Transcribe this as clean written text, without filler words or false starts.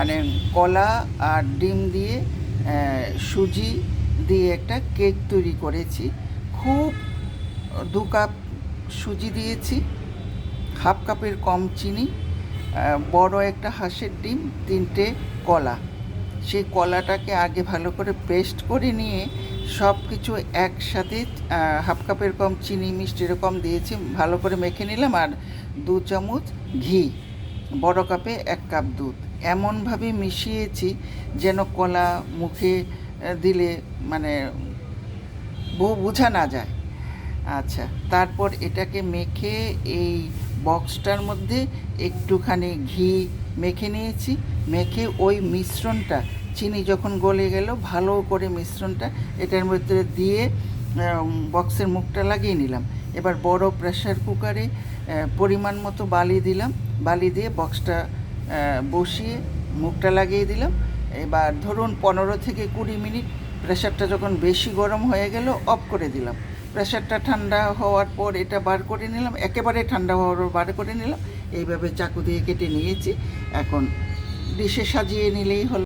মানে কলা আর ডিম দিয়ে সুজি দিয়ে একটা কেক তৈরি করেছি। খুব 2 কাপ সুজি দিয়েছি, 1/2 কাপের কম চিনি, বড় একটা হাঁসের ডিম, 3টে কলা। সেই কলাটাকে আগে ভালো করে পেস্ট করে নিয়ে সব কিছু একসাথে 1/2 কাপের কম চিনি, মিষ্টি এরকম দিয়েছি, ভালো করে মেখে নিলাম। আর 2 চামচ ঘি, বড় কাপে 1 কাপ দুধ, এমনভাবে মিশিয়েছি যেন কলা মুখে দিলে মানে বোঝা না যায়। আচ্ছা, তারপর এটাকে মেখে এই বক্সটার মধ্যে একটুখানি ঘি মেখে নিয়েছি। মেখে ওই মিশ্রণটা, চিনি যখন গলে গেল, ভালো করে মিশ্রণটা এটার মধ্যে দিয়ে বক্সের মুখটা লাগিয়ে নিলাম। এবার বড় প্রেসার কুকারে পরিমাণ মতো বালি দিলাম, বালি দিয়ে বক্সটা বসিয়ে মুখটা লাগিয়ে দিলাম। এবার ধরুন 15 থেকে 20 মিনিট, প্রেসারটা যখন বেশি গরম হয়ে গেল অফ করে দিলাম। প্রেসারটা ঠান্ডা হওয়ার পর এটা বার করে নিলাম, একেবারে ঠান্ডা হওয়ার পর বার করে নিলাম। এইভাবে চাকু দিয়ে কেটে নিয়েছি। এখন ডিশে সাজিয়ে নিলেই হলো।